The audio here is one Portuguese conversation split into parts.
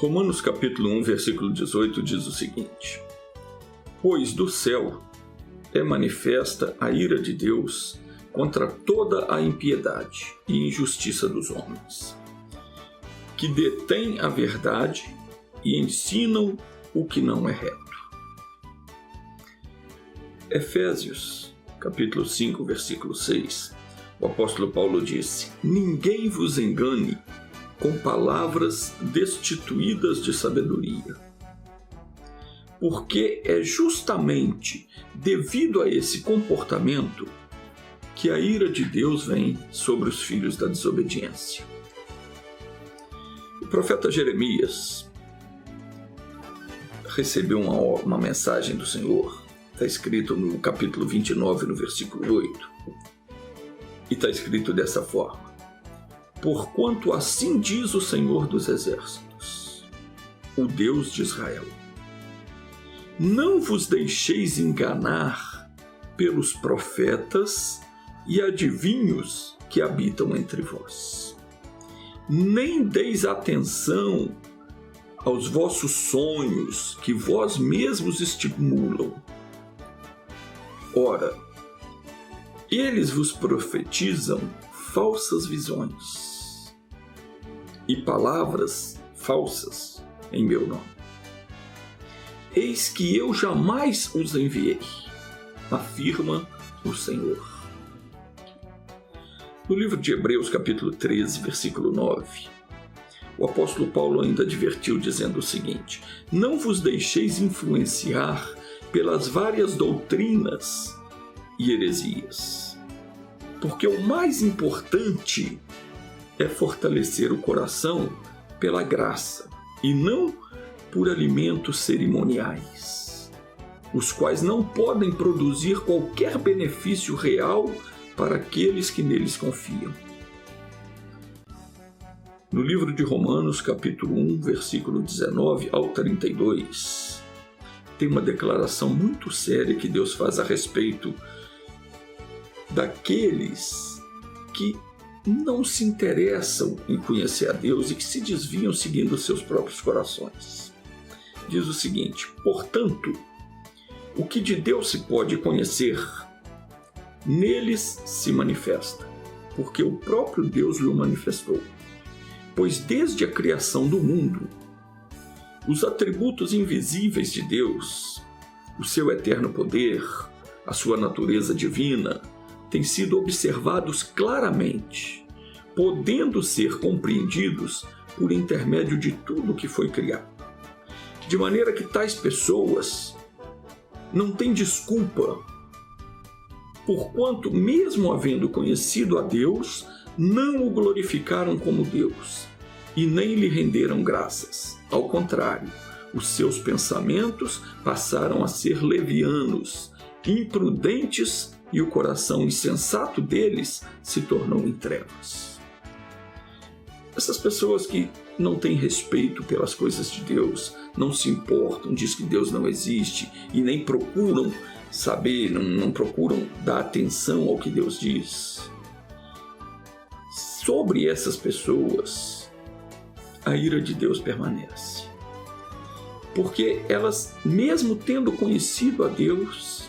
Romanos capítulo 1, versículo 18 diz o seguinte: Pois do céu é manifesta a ira de Deus contra toda a impiedade e injustiça dos homens, que detêm a verdade e ensinam o que não é reto. Efésios capítulo 5, versículo 6, o apóstolo Paulo disse: Ninguém vos engane com palavras destituídas de sabedoria, porque é justamente devido a esse comportamento que a ira de Deus vem sobre os filhos da desobediência. O profeta Jeremias recebeu uma mensagem do Senhor, está escrito no capítulo 29, no versículo 8, e está escrito dessa forma: Porquanto assim diz o Senhor dos Exércitos, o Deus de Israel: Não vos deixeis enganar pelos profetas e adivinhos que habitam entre vós. Nem deis atenção aos vossos sonhos que vós mesmos estimulam. Ora, eles vos profetizam falsas visões e palavras falsas em meu nome. Eis que eu jamais os enviei, afirma o Senhor. No livro de Hebreus, capítulo 13, versículo 9, o apóstolo Paulo ainda advertiu dizendo o seguinte: Não vos deixeis influenciar pelas várias doutrinas e heresias, porque o mais importante é fortalecer o coração pela graça e não por alimentos cerimoniais, os quais não podem produzir qualquer benefício real para aqueles que neles confiam. No livro de Romanos, capítulo 1, versículo 19 ao 32, tem uma declaração muito séria que Deus faz a respeito daqueles que não se interessam em conhecer a Deus e que se desviam seguindo seus próprios corações. Diz o seguinte: Portanto, o que de Deus se pode conhecer, neles se manifesta, porque o próprio Deus lhe manifestou. Pois desde a criação do mundo, os atributos invisíveis de Deus, o seu eterno poder, a sua natureza divina, têm sido observados claramente, podendo ser compreendidos por intermédio de tudo que foi criado. De maneira que tais pessoas não têm desculpa, porquanto, mesmo havendo conhecido a Deus, não o glorificaram como Deus e nem lhe renderam graças. Ao contrário, os seus pensamentos passaram a ser levianos, imprudentes, e o coração insensato deles se tornou em trevas. Essas pessoas que não têm respeito pelas coisas de Deus, não se importam, diz que Deus não existe e nem procuram saber, não procuram dar atenção ao que Deus diz. Sobre essas pessoas, a ira de Deus permanece. Porque elas, mesmo tendo conhecido a Deus,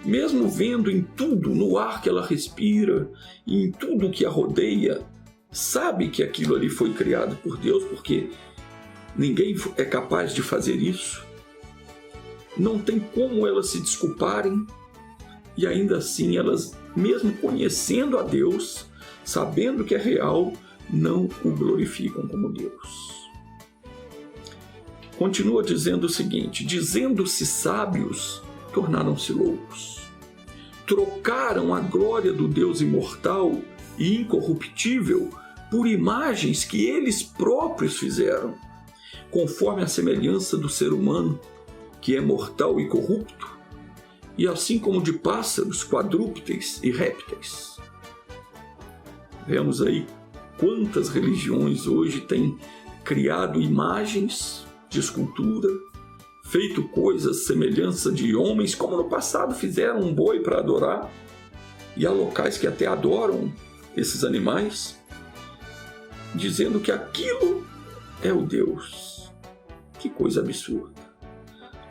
mesmo vendo em tudo, no ar que ela respira e em tudo que a rodeia, sabe que aquilo ali foi criado por Deus, porque ninguém é capaz de fazer isso. Não tem como elas se desculparem, e ainda assim elas, mesmo conhecendo a Deus, sabendo que é real, não o glorificam como Deus. Continua dizendo o seguinte: dizendo-se sábios, tornaram-se loucos. Trocaram a glória do Deus imortal e incorruptível por imagens que eles próprios fizeram, conforme a semelhança do ser humano, que é mortal e corrupto, e assim como de pássaros, quadrúpedes e répteis. Vemos aí quantas religiões hoje têm criado imagens de escultura feito coisas semelhança de homens, como no passado fizeram um boi para adorar, e há locais que até adoram esses animais, dizendo que aquilo é o Deus. Que coisa absurda!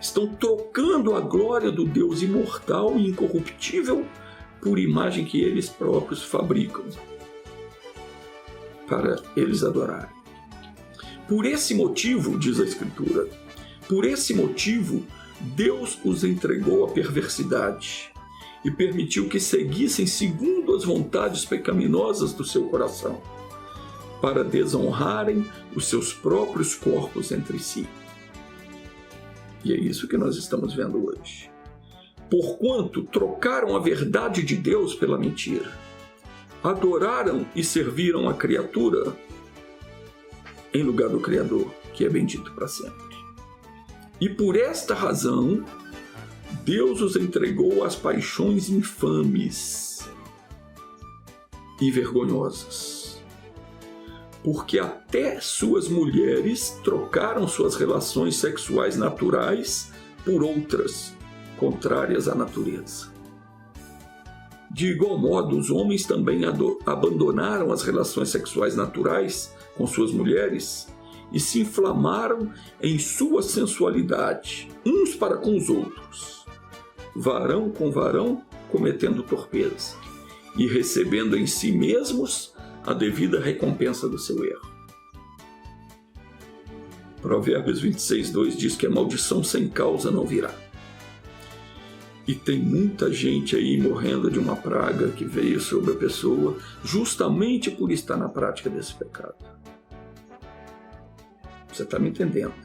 Estão trocando a glória do Deus imortal e incorruptível por imagem que eles próprios fabricam para eles adorarem. Por esse motivo, diz a Escritura, por esse motivo, Deus os entregou à perversidade e permitiu que seguissem segundo as vontades pecaminosas do seu coração, para desonrarem os seus próprios corpos entre si. E é isso que nós estamos vendo hoje. Porquanto trocaram a verdade de Deus pela mentira, adoraram e serviram a criatura em lugar do Criador, que é bendito para sempre. E por esta razão, Deus os entregou às paixões infames e vergonhosas, porque até suas mulheres trocaram suas relações sexuais naturais por outras, contrárias à natureza. De igual modo, os homens também abandonaram as relações sexuais naturais com suas mulheres e se inflamaram em sua sensualidade, uns para com os outros, varão com varão, cometendo torpeza e recebendo em si mesmos a devida recompensa do seu erro. Provérbios 26:2 diz que a maldição sem causa não virá. E tem muita gente aí morrendo de uma praga que veio sobre a pessoa justamente por estar na prática desse pecado. Você está me entendendo?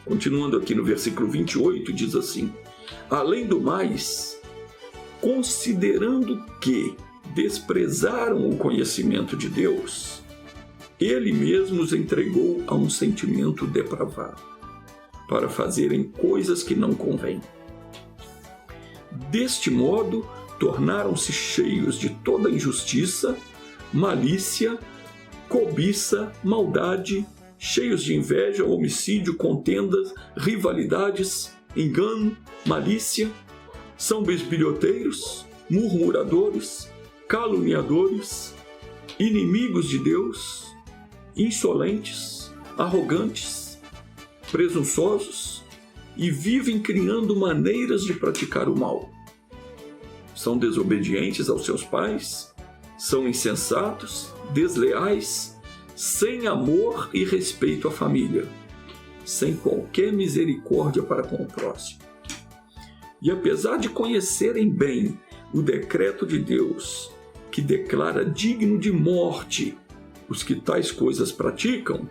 Continuando aqui no versículo 28, diz assim: além do mais, considerando que desprezaram o conhecimento de Deus, Ele mesmo os entregou a um sentimento depravado, para fazerem coisas que não convêm. Deste modo, tornaram-se cheios de toda injustiça, malícia, cobiça, maldade, cheios de inveja, homicídio, contendas, rivalidades, engano, malícia, são bisbilhoteiros, murmuradores, caluniadores, inimigos de Deus, insolentes, arrogantes, presunçosos, e vivem criando maneiras de praticar o mal. São desobedientes aos seus pais, são insensatos, desleais, sem amor e respeito à família, sem qualquer misericórdia para com o próximo. E apesar de conhecerem bem o decreto de Deus, que declara digno de morte os que tais coisas praticam,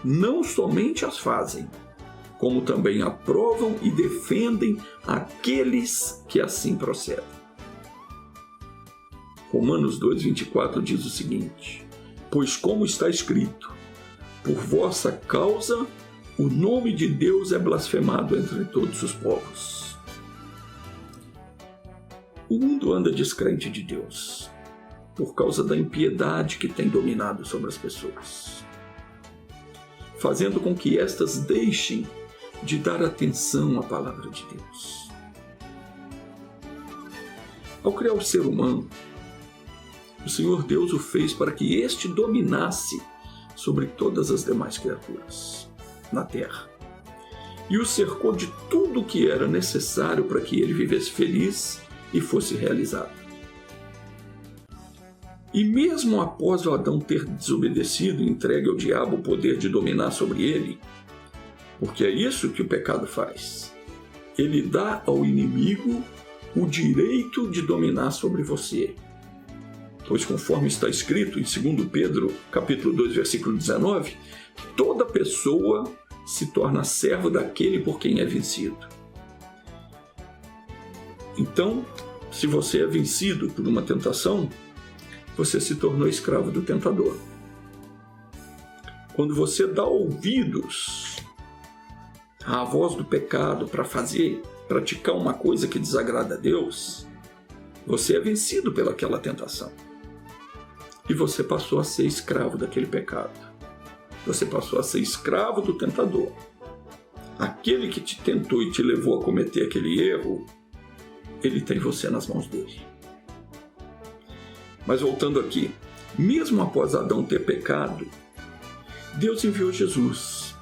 não somente as fazem, como também aprovam e defendem aqueles que assim procedem. Romanos 2:24 diz o seguinte: pois como está escrito, por vossa causa o nome de Deus é blasfemado entre todos os povos. O mundo anda descrente de Deus, por causa da impiedade que tem dominado sobre as pessoas, fazendo com que estas deixem de dar atenção à palavra de Deus. Ao criar o ser humano, o Senhor Deus o fez para que este dominasse sobre todas as demais criaturas na terra, e o cercou de tudo o que era necessário para que ele vivesse feliz e fosse realizado. E mesmo após o Adão ter desobedecido e entregue ao diabo o poder de dominar sobre ele, porque é isso que o pecado faz, ele dá ao inimigo o direito de dominar sobre você. Pois conforme está escrito em 2 Pedro, capítulo 2, versículo 19, toda pessoa se torna servo daquele por quem é vencido. Então, se você é vencido por uma tentação, você se tornou escravo do tentador. Quando você dá ouvidos à voz do pecado para praticar uma coisa que desagrada a Deus, você é vencido pelaquela tentação. E você passou a ser escravo daquele pecado. Você passou a ser escravo do tentador. aquele que te tentou e te levou a cometer aquele erro, ele tem você nas mãos dele. Mas voltando aqui, mesmo após Adão ter pecado, Deus enviou Jesus,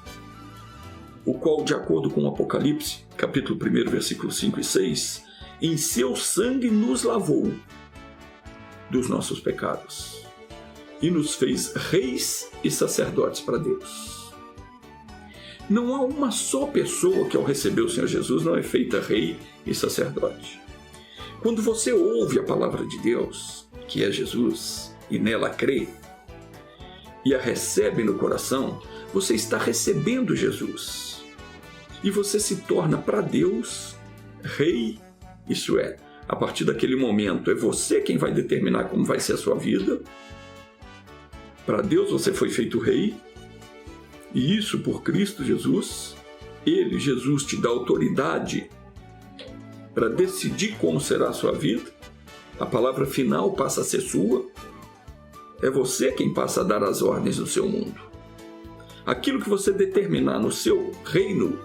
o qual, de acordo com o Apocalipse, capítulo 1, versículos 5 e 6, em seu sangue nos lavou dos nossos pecados e nos fez reis e sacerdotes para Deus. Não há uma só pessoa que, ao receber o Senhor Jesus, não é feita rei e sacerdote. Quando você ouve a palavra de Deus, que é Jesus, e nela crê, e a recebe no coração, você está recebendo Jesus. E você se torna para Deus rei, isso é, a partir daquele momento é você quem vai determinar como vai ser a sua vida. Para Deus você foi feito rei, e isso por Cristo Jesus. Ele, Jesus, te dá autoridade para decidir como será a sua vida. A palavra final passa a ser sua. É você quem passa a dar as ordens do seu mundo. Aquilo que você determinar no seu reino,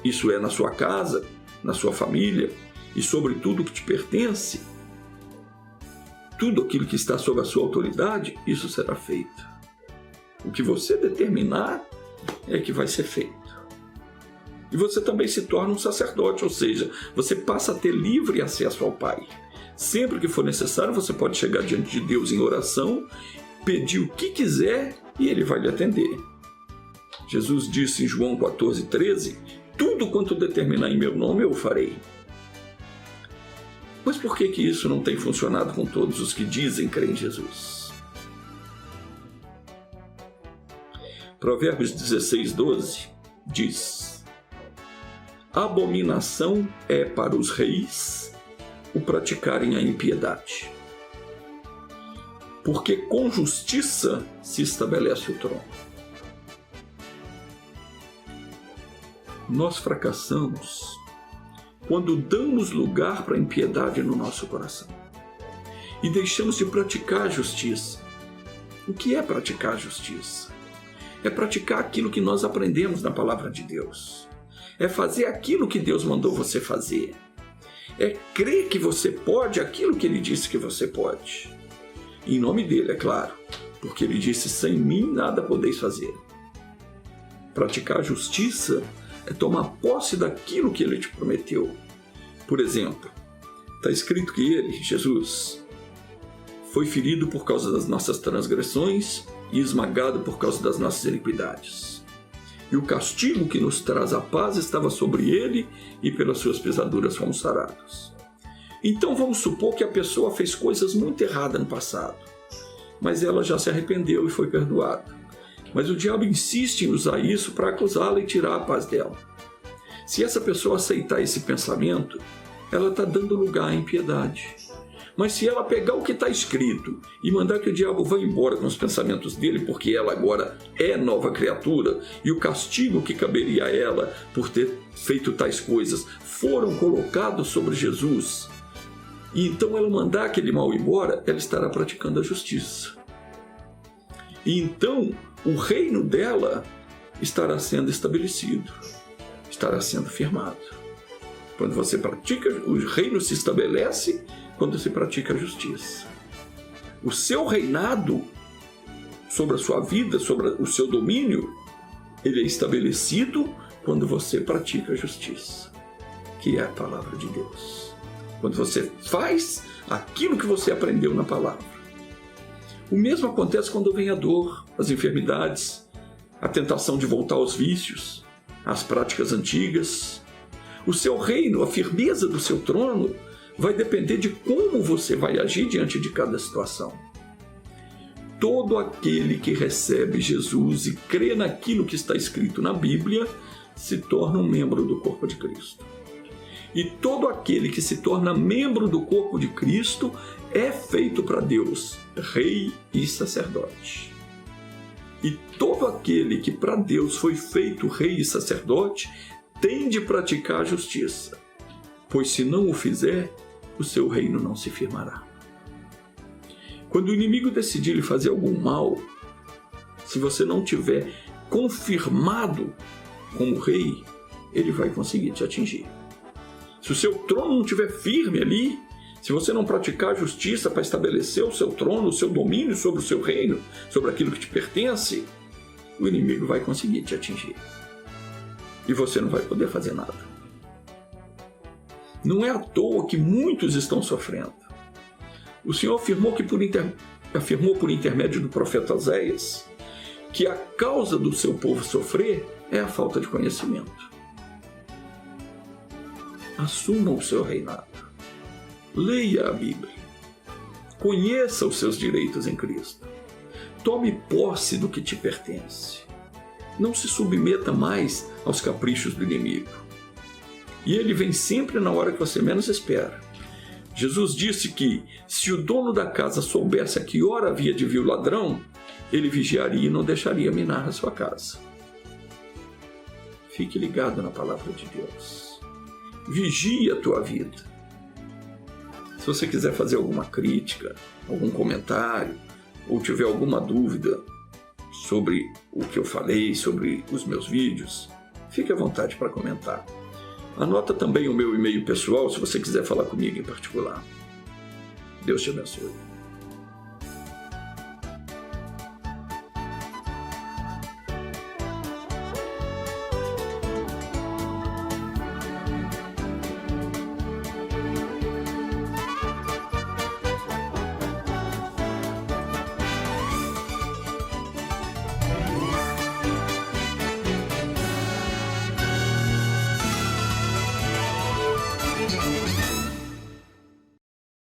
isso é, na sua casa, na sua família e sobre tudo que te pertence, tudo aquilo que está sob a sua autoridade, isso será feito. O que você determinar é que vai ser feito. E você também se torna um sacerdote, ou seja, você passa a ter livre acesso ao Pai. Sempre que for necessário, você pode chegar diante de Deus em oração, pedir o que quiser e Ele vai lhe atender. Jesus disse em João 14,13, tudo quanto determinar em meu nome eu o farei. Mas por que isso não tem funcionado com todos os que dizem crer em Jesus? Provérbios 16:12 diz: abominação é para os reis o praticarem a impiedade, porque com justiça se estabelece o trono. Nós fracassamos quando damos lugar para a impiedade no nosso coração e deixamos de praticar a justiça. O que é praticar a justiça? É praticar aquilo que nós aprendemos na palavra de Deus. É fazer aquilo que Deus mandou você fazer. É crer que você pode aquilo que Ele disse que você pode. Em nome dEle, é claro, porque Ele disse, sem mim nada podeis fazer. Praticar a justiça é tomar posse daquilo que Ele te prometeu. Por exemplo, está escrito que Ele, Jesus, foi ferido por causa das nossas transgressões e esmagado por causa das nossas iniquidades. E o castigo que nos traz a paz estava sobre Ele, e pelas suas pisaduras fomos sarados. Então vamos supor que a pessoa fez coisas muito erradas no passado, mas ela já se arrependeu e foi perdoada. Mas o diabo insiste em usar isso para acusá-la e tirar a paz dela. Se essa pessoa aceitar esse pensamento, ela está dando lugar à impiedade. Mas se ela pegar o que está escrito e mandar que o diabo vá embora com os pensamentos dele, porque ela agora é nova criatura, e o castigo que caberia a ela por ter feito tais coisas foram colocados sobre Jesus, e então ela mandar aquele mal embora, ela estará praticando a justiça. E então o reino dela estará sendo estabelecido, estará sendo firmado. Quando você pratica, o reino se estabelece quando se pratica a justiça. O seu reinado sobre a sua vida, sobre o seu domínio, ele é estabelecido quando você pratica a justiça, que é a palavra de Deus. Quando você faz aquilo que você aprendeu na palavra. O mesmo acontece quando vem a dor, as enfermidades, a tentação de voltar aos vícios, às práticas antigas. O seu reino, a firmeza do seu trono, vai depender de como você vai agir diante de cada situação. Todo aquele que recebe Jesus e crê naquilo que está escrito na Bíblia se torna um membro do corpo de Cristo. E todo aquele que se torna membro do corpo de Cristo é feito para Deus rei e sacerdote. E todo aquele que para Deus foi feito rei e sacerdote tem de praticar a justiça, pois se não o fizer, o seu reino não se firmará. Quando o inimigo decidir lhe fazer algum mal, se você não tiver confirmado como rei, ele vai conseguir te atingir. Se o seu trono não estiver firme ali, se você não praticar a justiça para estabelecer o seu trono, o seu domínio sobre o seu reino, sobre aquilo que te pertence, o inimigo vai conseguir te atingir. E você não vai poder fazer nada. Não é à toa que muitos estão sofrendo. O Senhor afirmou por intermédio do profeta Oséias que a causa do seu povo sofrer é a falta de conhecimento. Assuma o seu reinado. Leia a Bíblia. Conheça os seus direitos em Cristo. Tome posse do que te pertence. Não se submeta mais aos caprichos do inimigo. E ele vem sempre na hora que você menos espera. Jesus disse que, se o dono da casa soubesse a que hora havia de vir o ladrão, ele vigiaria e não deixaria minar a sua casa. Fique ligado na palavra de Deus. Vigie a tua vida. Se você quiser fazer alguma crítica, algum comentário, ou tiver alguma dúvida sobre o que eu falei, sobre os meus vídeos, fique à vontade para comentar. Anota também o meu e-mail pessoal se você quiser falar comigo em particular. Deus te abençoe.